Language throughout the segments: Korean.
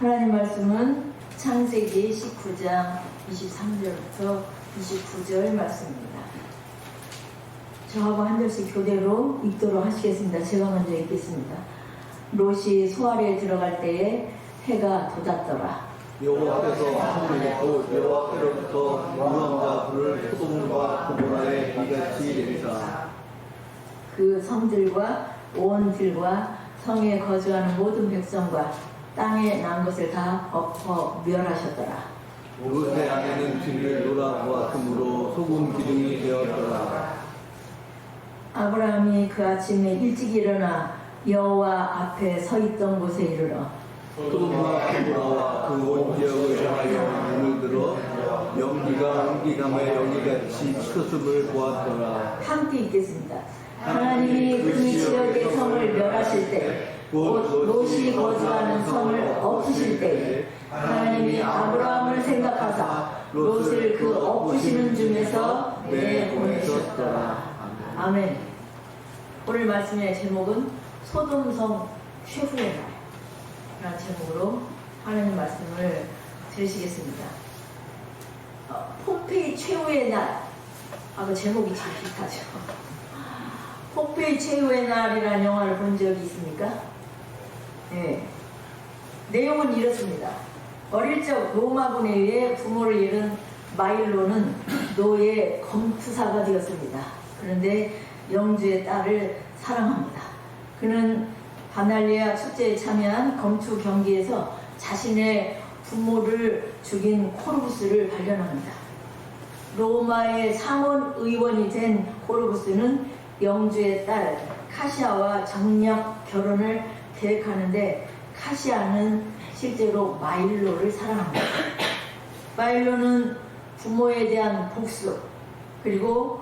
하나님 말씀은 창세기 19장 23절부터 29절 말씀입니다. 저하고 한 절씩 교대로 읽도록 하시겠습니다. 제가 먼저 읽겠습니다. 롯이 소알에 들어갈 때에 해가 돋았더라. 여호와께서 하늘을 있고 여호와께로부터 유황과 불을 소돔과 고모라에 이같이 내리사 그 성들과 온 들과 성에 거주하는 모든 백성과 땅에 난 것을 다 엎어 멸하셨더라. 롯의 아내는 뒤를 놀아보았으므로 소금 기둥이 되었더라. 아브라함이 그 아침에 일찍 일어나 여호와 앞에 서 있던 곳에 이르러 소돔과 고모라와 그 온 지역을 향하여 눈을 들어 연기가 연기감에 연기같이 치솟음을 보았더라. 함께 읽겠습니다. 하나님이 그 지역의 성을 멸하실 때 곧 롯이 거주하는 성을 엎으실 때에 하나님이 아브라함을 생각하사 롯을 그 엎으시는 중에서 내보내셨더라. 아멘. 오늘 말씀의 제목은 소돔성 최후의 날 라는 제목으로 하나님 말씀을 들으시겠습니다. 폼페이 최후의 날, 그 제목이 참 비슷하죠. 폼페이 최후의 날이라는 영화를 본 적이 있습니까? 네. 내용은 이렇습니다. 어릴 적 로마군에 의해 부모를 잃은 마일로는 노예 검투사가 되었습니다. 그런데 영주의 딸을 사랑합니다. 그는 바날리아 축제에 참여한 검투 경기에서 자신의 부모를 죽인 코르부스를 발견합니다. 로마의 상원 의원이 된 코르부스는 영주의 딸 카시아와 정략 결혼을 계획하는데 카시아는 실제로 마일로를 사랑합니다. 마일로는 부모에 대한 복수 그리고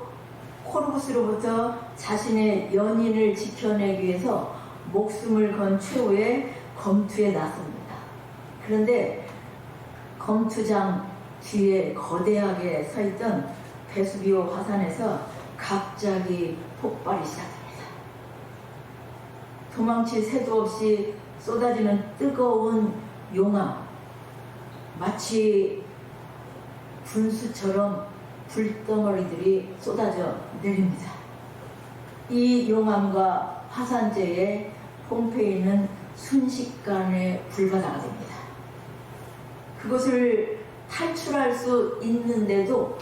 코르부스로부터 자신의 연인을 지켜내기 위해서 목숨을 건 최후의 검투에 나섭니다. 그런데 검투장 뒤에 거대하게 서있던 베수비오 화산에서 갑자기 폭발이 시작됩니다. 도망칠 새도 없이 쏟아지는 뜨거운 용암, 마치 분수처럼 불덩어리들이 쏟아져 내립니다. 이 용암과 화산재에 폼페이는 순식간에 불바다가 됩니다. 그것을 탈출할 수 있는데도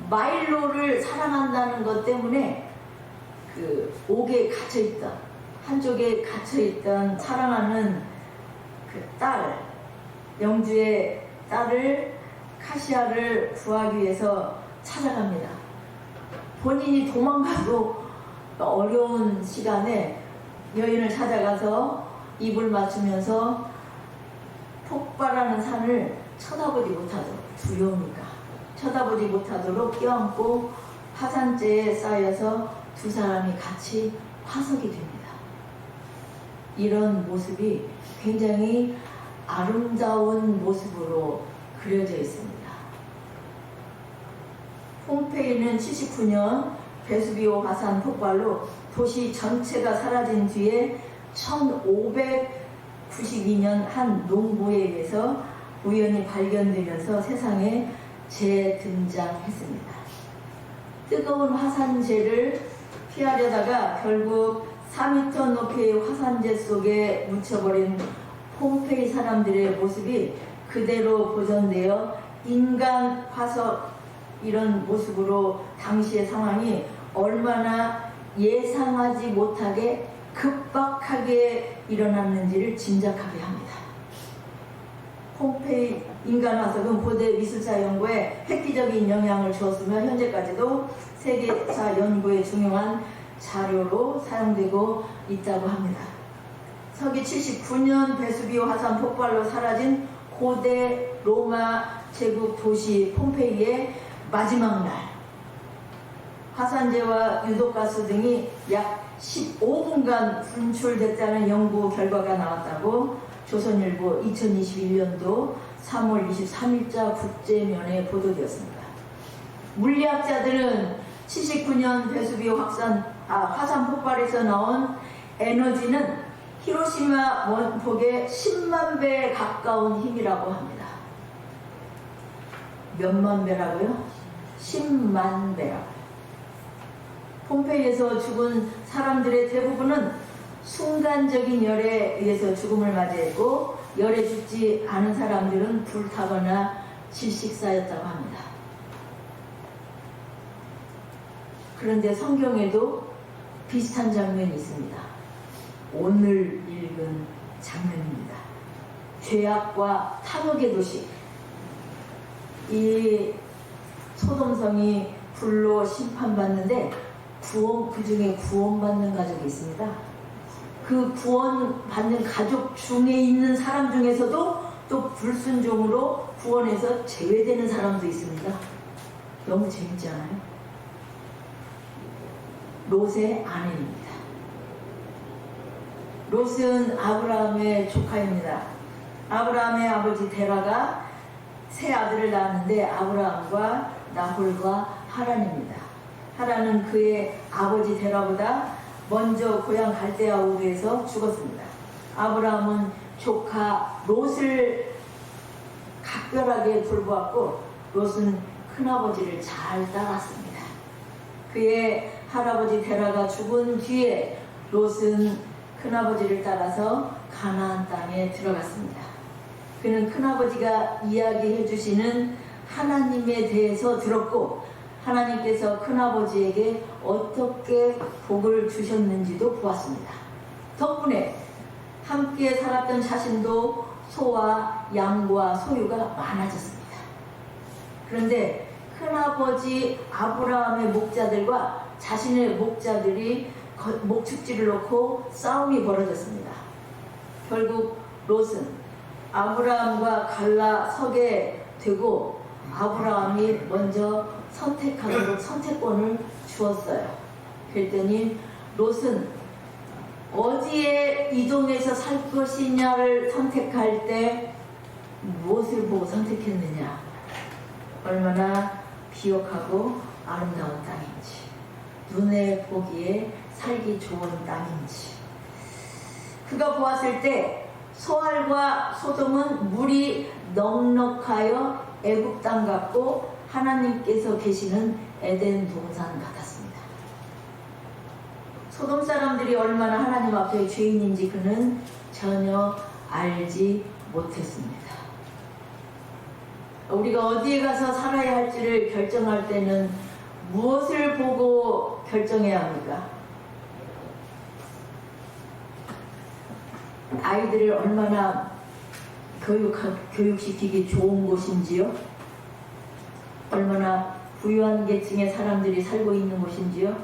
마일로를 사랑한다는 것 때문에 그 옥에 갇혀있던 한쪽에 갇혀있던 사랑하는 그 딸, 영주의 딸을 카시아를 구하기 위해서 찾아갑니다. 본인이 도망가도 어려운 시간에 여인을 찾아가서 입을 맞추면서 폭발하는 산을 쳐다보지 못하도록, 두려우니까 쳐다보지 못하도록 껴안고 화산재에 쌓여서 두 사람이 같이 화석이 됩니다. 이런 모습이 굉장히 아름다운 모습으로 그려져 있습니다. 폼페이는 79년 베수비오 화산 폭발로 도시 전체가 사라진 뒤에 1592년 한 농부에 의해서 우연히 발견되면서 세상에 재등장했습니다. 뜨거운 화산재를 피하려다가 결국 4m 높이의 화산재 속에 묻혀버린 폼페이 사람들의 모습이 그대로 보존되어 인간 화석 이런 모습으로 당시의 상황이 얼마나 예상하지 못하게 급박하게 일어났는지를 짐작하게 합니다. 폼페이 인간 화석은 고대 미술사 연구에 획기적인 영향을 주었으며 현재까지도 세계사 연구에 중요한 자료로 사용되고 있다고 합니다. 서기 79년 베수비오 화산 폭발로 사라진 고대 로마 제국 도시 폼페이의 마지막 날 화산재와 유독가스 등이 약 15분간 분출됐다는 연구 결과가 나왔다고 조선일보 2021년도 3월 23일자 국제면에 보도되었습니다. 물리학자들은 79년 베수비오 화산 폭발에서 나온 에너지는 히로시마 원폭의 10만 배에 가까운 힘이라고 합니다. 몇만 배라고요? 10만 배라고요. 폼페이에서 죽은 사람들의 대부분은 순간적인 열에 의해서 죽음을 맞이했고, 열에 죽지 않은 사람들은 불타거나 질식사였다고 합니다. 그런데 성경에도 비슷한 장면이 있습니다. 오늘 읽은 장면입니다. 죄악과 탐욕의 도시, 이 소돔성이 불로 심판받는데 그 중에 구원받는 가족이 있습니다. 그 구원받는 가족 중에 있는 사람 중에서도 또 불순종으로 구원해서 제외되는 사람도 있습니다. 너무 재밌지 않아요? 롯의 아내입니다. 롯은 아브라함의 조카입니다. 아브라함의 아버지 데라가 세 아들을 낳았는데 아브라함과 나홀과 하란입니다. 하란은 그의 아버지 데라보다 먼저 고향 갈대아 우르에서 죽었습니다. 아브라함은 조카 롯을 각별하게 돌보았고 롯은 큰아버지를 잘 따랐습니다. 그의 할아버지 데라가 죽은 뒤에 롯은 큰아버지를 따라서 가나안 땅에 들어갔습니다. 그는 큰아버지가 이야기해 주시는 하나님에 대해서 들었고 하나님께서 큰아버지에게 어떻게 복을 주셨는지도 보았습니다. 덕분에 함께 살았던 자신도 소와 양과 소유가 많아졌습니다. 그런데 큰아버지 아브라함의 목자들과 자신의 목자들이 목축지를 놓고 싸움이 벌어졌습니다. 결국 롯은 아브라함과 갈라서게 되고 아브라함이 먼저 선택하도록 선택권을 주었어요. 그랬더니 롯은 어디에 이동해서 살 것이냐를 선택할 때 무엇을 보고 선택했느냐? 얼마나 비옥하고 아름다운 땅인지, 눈에 보기에 살기 좋은 땅인지. 그가 보았을 때 소알과 소돔은 물이 넉넉하여 애굽 땅 같고 하나님께서 계시는 에덴 동산 같았습니다. 소돔 사람들이 얼마나 하나님 앞에 죄인인지 그는 전혀 알지 못했습니다. 우리가 어디에 가서 살아야 할지를 결정할 때는 무엇을 보고 결정해야 합니까? 아이들을 얼마나 교육시키기 좋은 곳인지요? 얼마나 부유한 계층의 사람들이 살고 있는 곳인지요?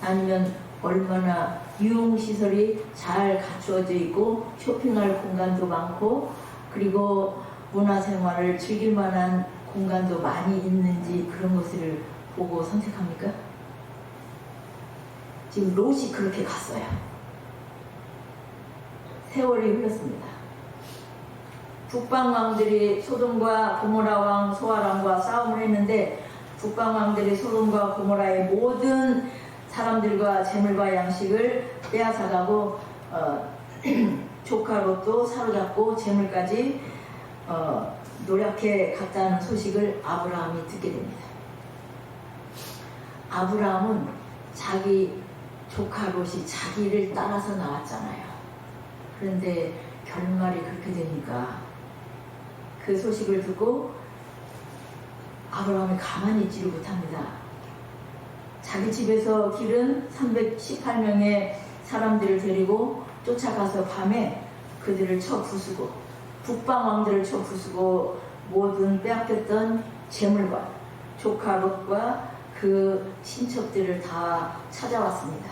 아니면 얼마나 유흥시설이 잘 갖추어져 있고 쇼핑할 공간도 많고 그리고 문화생활을 즐길 만한 공간도 많이 있는지 그런 것을 보고 선택합니까? 지금 롯이 그렇게 갔어요. 세월이 흘렀습니다. 북방왕들이 소돔과 고모라 왕 소아람과 싸움을 했는데 북방왕들이 소돔과 고모라의 모든 사람들과 재물과 양식을 빼앗아가고 조카 롯도 사로잡고 재물까지 노력해 갔다는 소식을 아브라함이 듣게 됩니다. 아브라함은 자기 조카 롯이 자기를 따라서 나왔잖아요. 그런데 결말이 그렇게 되니까 그 소식을 듣고 아브라함이 가만히 있지를 못합니다. 자기 집에서 기른 318명의 사람들을 데리고 쫓아가서 밤에 그들을 쳐 부수고 북방 왕들을 쳐 부수고 모든 빼앗겼던 재물과 조카 롯과 그 친척들을 다 찾아왔습니다.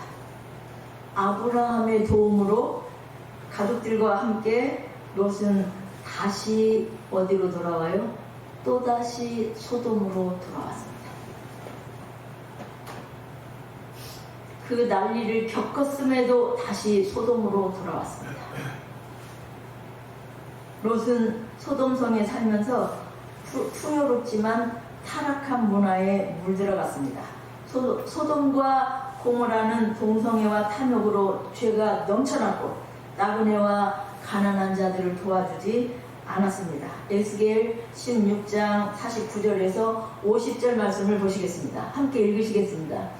아브라함의 도움으로 가족들과 함께 롯은 다시 어디로 돌아와요? 또다시 소돔으로 돌아왔습니다. 그 난리를 겪었음에도 다시 소돔으로 돌아왔습니다. 롯은 소돔성에 살면서 풍요롭지만 타락한 문화에 물들어갔습니다. 소돔과 고모라는 동성애와 탐욕으로 죄가 넘쳐났고 나그네와 가난한 자들을 도와주지 않았습니다. 에스겔 16장 49절에서 50절 말씀을 보시겠습니다. 함께 읽으시겠습니다.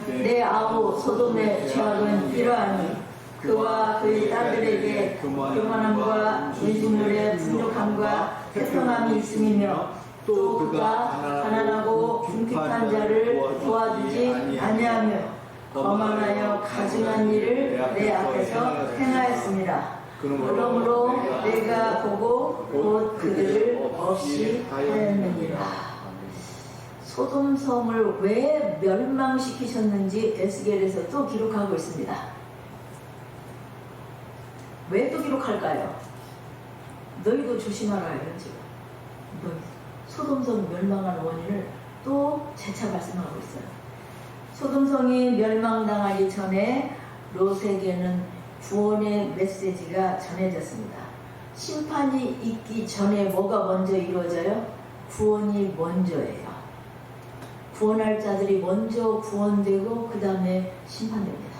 내 아우 소돔의 죄악은 이러하니 그와 그의 딸들에게 교만함과 인신물의 풍족함과 태평함이 있음이며 또 그가 가난하고 궁핍한 자를 도와주지 아니하며 거만하여 가증한 일을 내 앞에서 행하였습니다. 그러므로 내가 보고 곧 그들을 없이 하였느니라. 소돔성을 왜 멸망시키셨는지 에스겔에서 또 기록하고 있습니다. 왜 또 기록할까요? 너희도 조심하라 이러지. 너희 소돔성 멸망한 원인을 또 재차 말씀하고 있어요. 소돔성이 멸망당하기 전에 롯에게는 구원의 메시지가 전해졌습니다. 심판이 있기 전에 뭐가 먼저 이루어져요? 구원이 먼저예요. 구원할 자들이 먼저 구원되고 그 다음에 심판됩니다.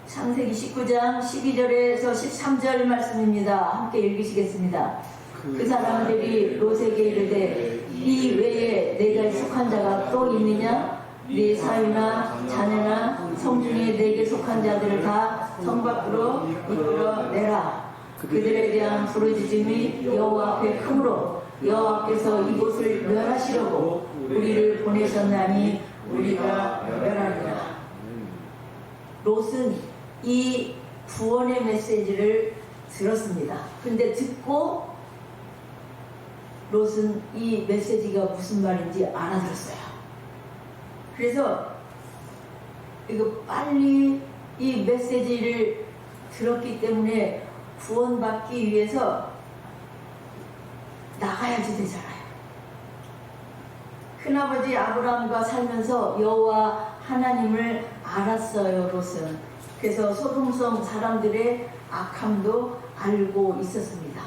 창세기 19장 12절에서 13절 말씀입니다. 함께 읽으시겠습니다. 그 사람들이 롯에게 이르되 이 외에 내가 속한 자가 또 있느냐? 네 사위나 자녀나 성중에 내게 속한 자들을 다 성 밖으로 이끌어내라. 그들에 대한 부르짖음이 여호와 앞에 크므로 여호와께서 이곳을 멸하시려고 우리를 보내셨나니 우리가 멸하리라. 롯은 이 구원의 메시지를 들었습니다. 근데 듣고 롯은 이 메시지가 무슨 말인지 알아들었어요. 그래서 이거 빨리 이 메시지를 들었기 때문에 구원받기 위해서 나가야지 되잖아요. 큰아버지 아브라함과 살면서 여호와 하나님을 알았어요, 롯은. 그래서 소돔성 사람들의 악함도 알고 있었습니다.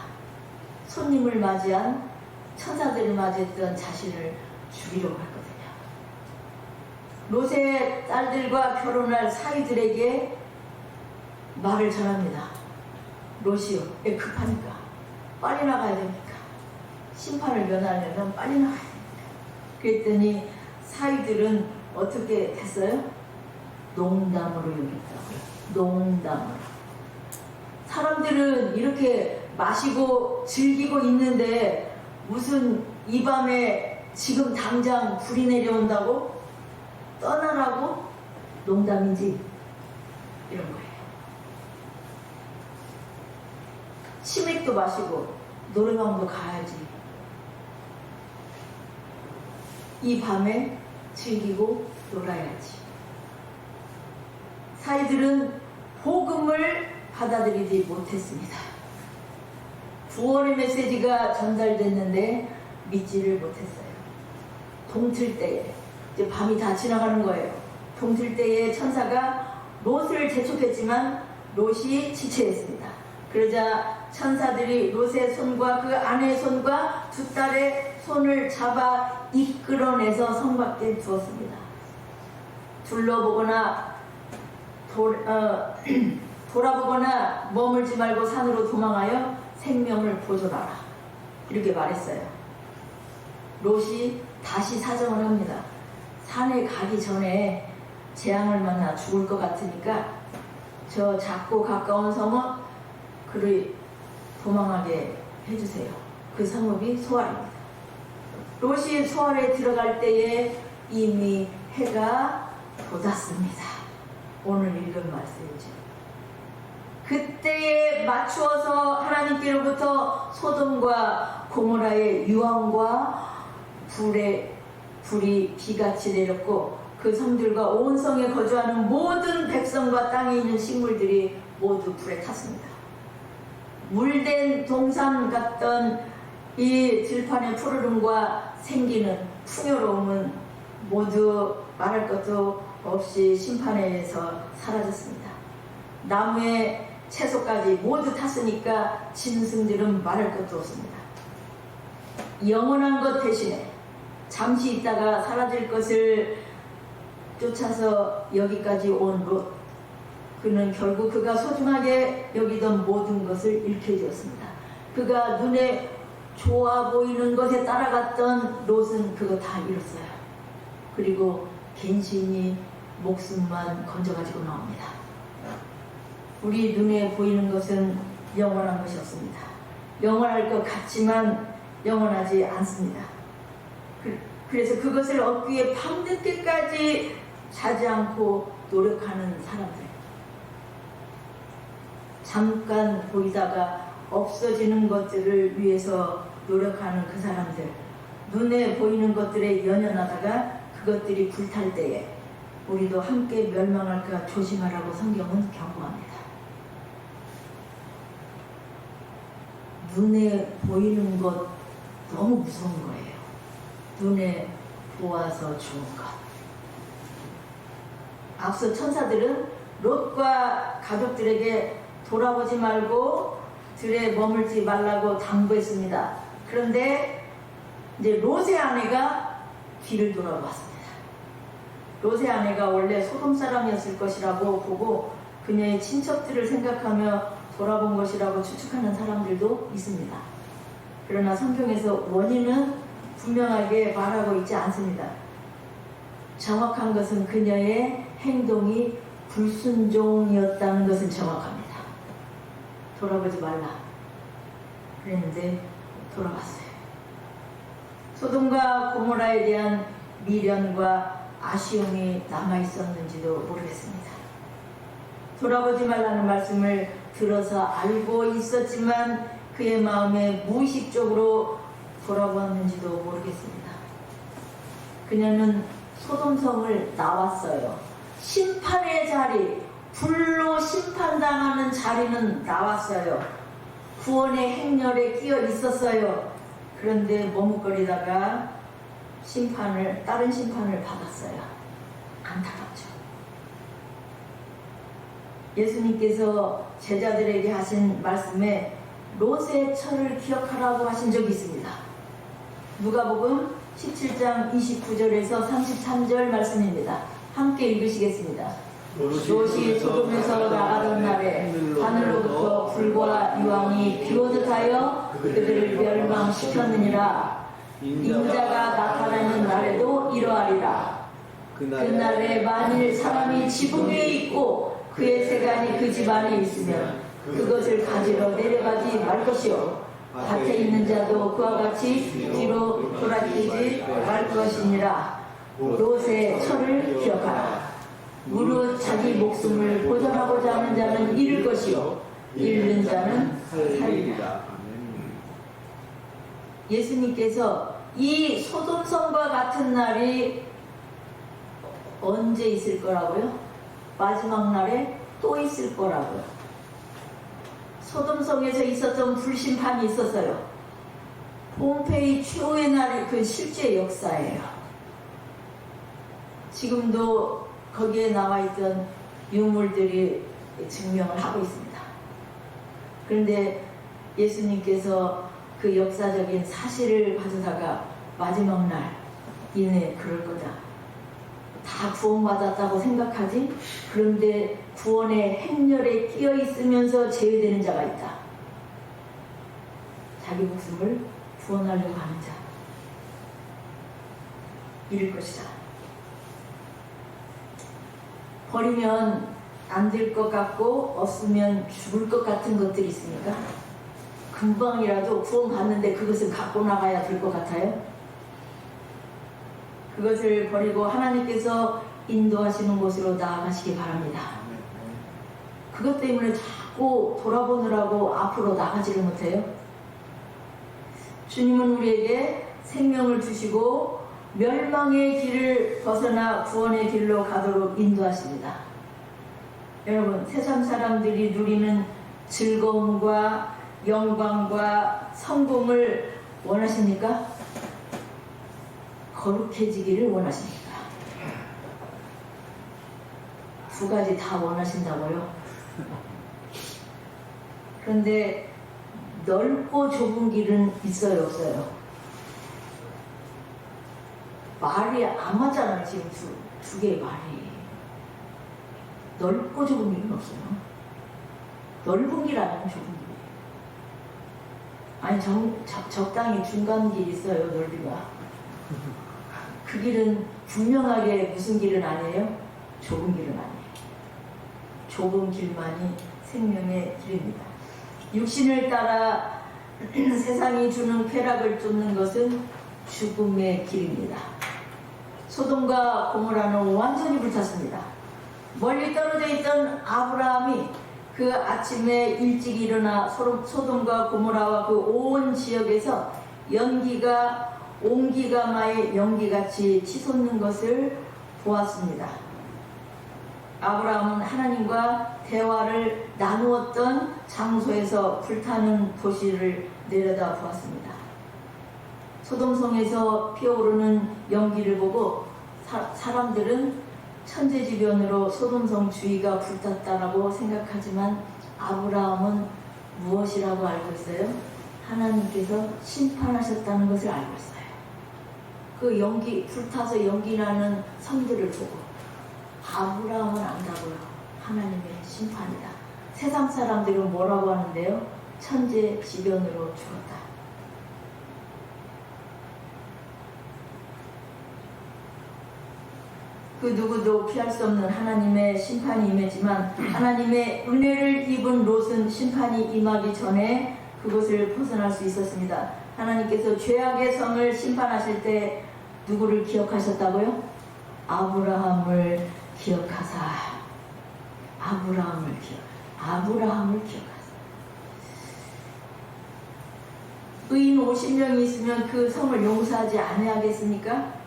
손님을 맞이한 천사들을 맞이했던 자신을 죽이려고 했거든요. 롯의 딸들과 결혼할 사위들에게 말을 전합니다. 롯이요, 급하니까 빨리 나가야 됩니까? 심판을 면하려면 빨리 나가야 됩니까? 그랬더니 사위들은 어떻게 됐어요? 농담으로 여겼다고요. 농담으로. 사람들은 이렇게 마시고 즐기고 있는데 무슨 이 밤에 지금 당장 불이 내려온다고? 떠나라고? 농담인지 이런 거예요. 치맥도 마시고 노래방도 가야지. 이 밤에 즐기고 놀아야지. 사이들은 복음을 받아들이지 못했습니다. 구원의 메시지가 전달됐는데 믿지를 못했어요. 동틀 때에 이제 밤이 다 지나가는 거예요. 동틀 때에 천사가 롯을 재촉했지만 롯이 지체했습니다. 그러자 천사들이 롯의 손과 그 아내의 손과 두 딸의 손을 잡아 이끌어내서 성 밖에 두었습니다. 둘러보거나 돌아보거나 머물지 말고 산으로 도망하여 생명을 보존하라. 이렇게 말했어요. 롯이 다시 사정을 합니다. 산에 가기 전에 재앙을 만나 죽을 것 같으니까 저 작고 가까운 성읍 그를 도망하게 해주세요. 그 성읍이 소알입니다. 롯이 소알에 들어갈 때에 이미 해가 돋았습니다. 오늘 읽은 말씀이죠. 그때에 맞추어서 하나님께로부터 소돔과 고모라의 유황과 불이 비같이 내렸고 그 성들과 온 성에 거주하는 모든 백성과 땅에 있는 식물들이 모두 불에 탔습니다. 물된 동산 같던 이 들판의 푸르름과 생기는 풍요로움은 모두 말할 것도 없이 심판에 의해서 사라졌습니다. 나무의 채소까지 모두 탔으니까 짐승들은 말할 것도 없습니다. 영원한 것 대신에 잠시 있다가 사라질 것을 쫓아서 여기까지 온 롯. 그는 결국 그가 소중하게 여기던 모든 것을 잃게 되었습니다. 그가 눈에 좋아 보이는 것에 따라갔던 롯은 그거 다 잃었어요. 그리고 간신히 목숨만 건져가지고 나옵니다. 우리 눈에 보이는 것은 영원한 것이 없습니다. 영원할 것 같지만 영원하지 않습니다. 그래서 그것을 얻기 위해 밤늦게까지 자지 않고 노력하는 사람들, 잠깐 보이다가 없어지는 것들을 위해서 노력하는 그 사람들, 눈에 보이는 것들에 연연하다가 그것들이 불탈 때에 우리도 함께 멸망할까 조심하라고 성경은 경고합니다. 눈에 보이는 것 너무 무서운 거예요. 눈에 보아서 좋은 것. 앞서 천사들은 롯과 가족들에게 돌아보지 말고 들에 머물지 말라고 당부했습니다. 그런데 이제 롯의 아내가 뒤를 돌아봤습니다. 롯의 아내가 원래 소돔 사람이었을 것이라고 보고 그녀의 친척들을 생각하며 돌아본 것이라고 추측하는 사람들도 있습니다. 그러나 성경에서 원인은 분명하게 말하고 있지 않습니다. 정확한 것은 그녀의 행동이 불순종이었다는 것은 정확합니다. 돌아보지 말라 그랬는데 돌아봤어요. 소돔과 고모라에 대한 미련과 아쉬움이 남아있었는지도 모르겠습니다. 돌아보지 말라는 말씀을 들어서 알고 있었지만 그의 마음에 무의식적으로 돌아보았는지도 모르겠습니다. 그녀는 소돔성을 나왔어요. 심판의 자리, 불로 심판당하는 자리는 나왔어요. 구원의 행렬에 끼어 있었어요. 그런데 머뭇거리다가 다른 심판을 받았어요. 안타깝죠. 예수님께서 제자들에게 하신 말씀에 롯의 철을 기억하라고 하신 적이 있습니다. 누가복음 17장 29절에서 33절 말씀입니다. 함께 읽으시겠습니다. 롯이 소돔에서 나가던 날에 하늘로부터 불과 유황이 비오듯 하여 그들을 멸망시켰느니라. 인자가 나타나는 날에도 이러하리라. 그날에 만일 사람이 지붕 위에 있고 그의 세간이 그 집 안에 있으면 그것을 가지러 내려가지 말 것이요 밭에 있는 자도 그와 같이 뒤로 돌아뛰지 말 것이니라. 롯의 철을 기억하라. 무릇 자기 목숨을 보존하고자 하는 자는 잃을 것이요 잃는 자는 살리리라. 예수님께서 이 소돔성과 같은 날이 언제 있을 거라고요? 마지막 날에 또 있을 거라고요. 소돔성에서 있었던 불심판이 있었어요. 폼페이 최후의 날이 그 실제 역사예요. 지금도 거기에 나와있던 유물들이 증명을 하고 있습니다. 그런데 예수님께서 그 역사적인 사실을 가져다가 마지막 날 이내 그럴 거다. 다 구원받았다고 생각하지? 그런데 구원의 행렬에 끼어 있으면서 제외되는 자가 있다. 자기 목숨을 구원하려고 하는 자. 잃을 것이다. 버리면 안 될 것 같고 없으면 죽을 것 같은 것들이 있으니까 금방이라도 구원받는데 그것을 갖고 나가야 될 것 같아요. 그것을 버리고 하나님께서 인도하시는 곳으로 나아가시기 바랍니다. 그것 때문에 자꾸 돌아보느라고 앞으로 나가지를 못해요. 주님은 우리에게 생명을 주시고 멸망의 길을 벗어나 구원의 길로 가도록 인도하십니다. 여러분, 세상 사람들이 누리는 즐거움과 영광과 성공을 원하십니까? 거룩해지기를 원하십니까? 두 가지 다 원하신다고요? 그런데 넓고 좁은 길은 있어요, 없어요? 말이 안 맞잖아요, 지금 두 개의 말이 넓고 좁은 길은 없어요. 넓은 길 아니면 좁은 길. 아니 적당히 중간 길이 있어요. 넓이가. 그 길은 분명하게 무슨 길은 아니에요? 좁은 길은 아니에요. 좁은 길만이 생명의 길입니다. 육신을 따라 세상이 주는 쾌락을 쫓는 것은 죽음의 길입니다. 소돔과 고모라는 완전히 불탔습니다. 멀리 떨어져 있던 아브라함이 그 아침에 일찍 일어나 소돔과 고모라와 그 온 지역에서 연기가 옹기가마의 연기같이 치솟는 것을 보았습니다. 아브라함은 하나님과 대화를 나누었던 장소에서 불타는 도시를 내려다 보았습니다. 소돔성에서 피어오르는 연기를 보고 사람들은 천재지변으로 소돔성 주위가 불탔다라고 생각하지만 아브라함은 무엇이라고 알고 있어요? 하나님께서 심판하셨다는 것을 알고 있어요. 그 연기, 불타서 연기나는 성들을 보고 아브라함은 안다고요. 하나님의 심판이다. 세상 사람들은 뭐라고 하는데요? 천재지변으로 죽었다. 그 누구도 피할 수 없는 하나님의 심판이 임했지만 하나님의 은혜를 입은 롯은 심판이 임하기 전에 그것을 벗어날 수 있었습니다. 하나님께서 죄악의 성을 심판하실 때 누구를 기억하셨다고요? 아브라함을 기억하사. 아브라함을 기억하사. 의인 50명이 있으면 그 성을 용서하지 아니하겠습니까?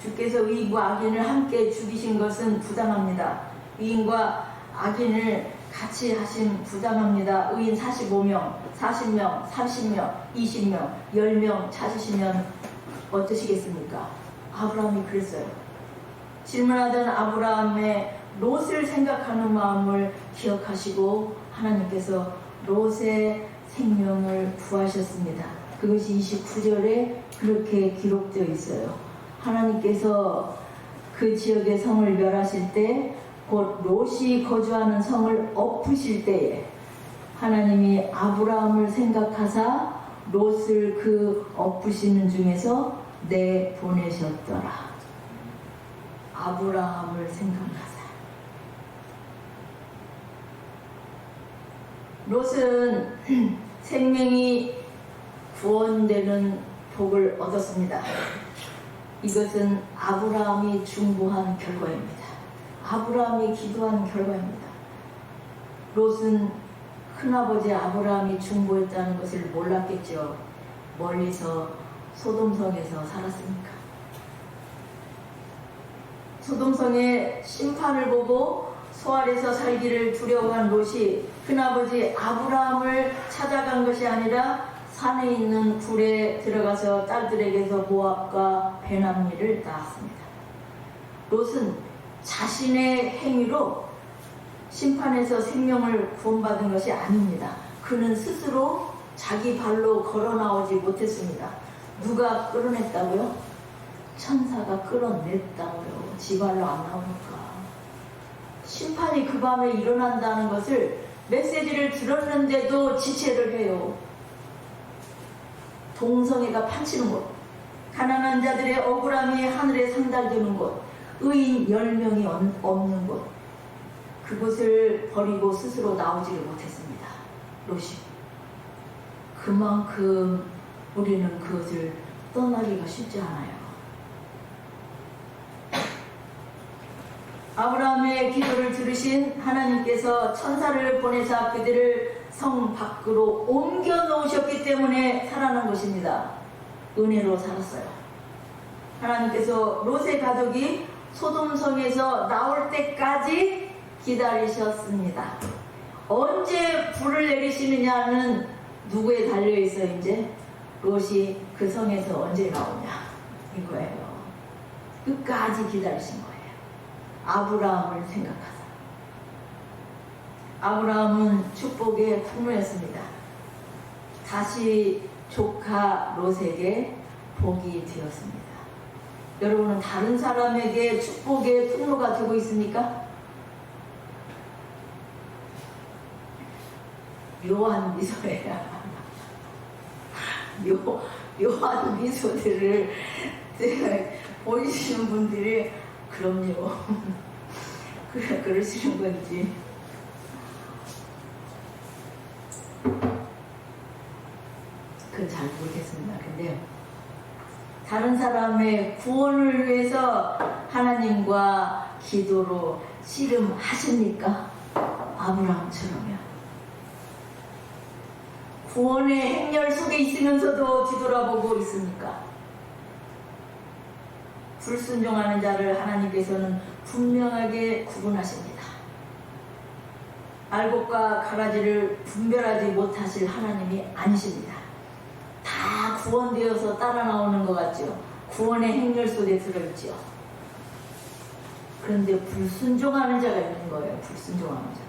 주께서 의인과 악인을 함께 죽이신 것은 부당합니다. 의인과 악인을 같이 하신 부당합니다. 의인 45명, 40명, 30명, 20명, 10명 찾으시면 어떠시겠습니까? 아브라함이 그랬어요. 질문하던 아브라함의 롯을 생각하는 마음을 기억하시고 하나님께서 롯의 생명을 구하셨습니다. 그것이 29절에 그렇게 기록되어 있어요. 하나님께서 그 지역의 성을 멸하실 때, 곧 롯이 거주하는 성을 엎으실 때에 하나님이 아브라함을 생각하사 롯을 그 엎으시는 중에서 내보내셨더라. 아브라함을 생각하사. 롯은 생명이 구원되는 복을 얻었습니다. 이것은 아브라함이 중보한 결과입니다. 아브라함이 기도한 결과입니다. 롯은 큰아버지 아브라함이 중보했다는 것을 몰랐겠죠. 멀리서 소돔성에서 살았으니까. 소돔성의 심판을 보고 소알에서 살기를 두려워한 롯이 큰아버지 아브라함을 찾아간 것이 아니라 산에 있는 굴에 들어가서 딸들에게서 모압과 베남리를 낳았습니다. 롯은 자신의 행위로 심판에서 생명을 구원받은 것이 아닙니다. 그는 스스로 자기 발로 걸어 나오지 못했습니다. 누가 끌어냈다고요? 천사가 끌어냈다고요. 지 발로 안 나오니까. 심판이 그 밤에 일어난다는 것을 메시지를 들었는데도 지체를 해요. 동성애가 판치는 곳, 가난한 자들의 억울함이 하늘에 상달되는 곳, 의인 10명이 없는 곳, 그곳을 버리고 스스로 나오지를 못했습니다. 롯이. 그만큼 우리는 그것을 떠나기가 쉽지 않아요. 아브라함의 기도를 들으신 하나님께서 천사를 보내사 그들을 성 밖으로 옮겨 놓으셨기 때문에 살아난 것입니다. 은혜로 살았어요. 하나님께서 롯의 가족이 소돔성에서 나올 때까지 기다리셨습니다. 언제 불을 내리시느냐는 누구에 달려있어요. 이제 롯이 그 성에서 언제 나오냐 이거예요. 끝까지 기다리신 거예요. 아브라함을 생각하사. 아브라함은 축복의 풍요였습니다. 다시 조카 롯에게 복이 되었습니다. 여러분은 다른 사람에게 축복의 통로가 되고 있습니까? 묘한 미소래요. 묘한 미소들을 보이시는 분들이 그럼요. 그러시는 건지. 그건 잘 모르겠습니다. 근데 다른 사람의 구원을 위해서 하나님과 기도로 씨름하십니까? 아브라함처럼요. 구원의 행렬 속에 있으면서도 뒤돌아보고 있습니까? 불순종하는 자를 하나님께서는 분명하게 구분하십니다. 알곡과 가라지를 분별하지 못하실 하나님이 아니십니다. 다 구원되어서 따라 나오는 것 같죠. 구원의 행렬 속에 들어있죠. 그런데 불순종하는 자가 있는 거예요. 불순종하는 자.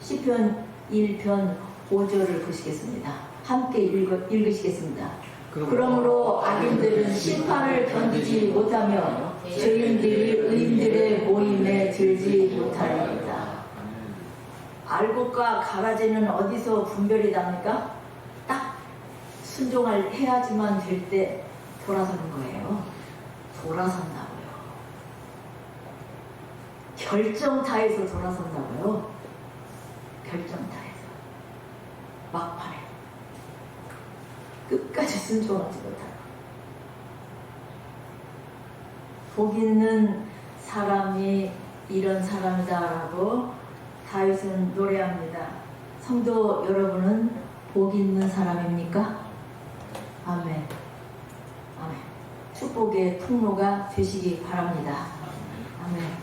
시편 1편 5절을 보시겠습니다. 함께 읽으시겠습니다. 그러므로 악인들은 심판을 견디지 못하며 죄인들이 의인들의 모임에 들지 못하리이다. 알곡과 가라지는 어디서 분별이 납니까? 딱 순종을 해야지만 될 때 돌아서는 거예요. 돌아선다고요. 결정타에서 돌아선다고요. 결정타에서. 막판에 끝까지 순종하지 못하고 복 있는 사람이 이런 사람이다라고 다윗은 노래합니다. 성도 여러분은 복 있는 사람입니까? 아멘. 아멘. 축복의 통로가 되시기 바랍니다. 아멘.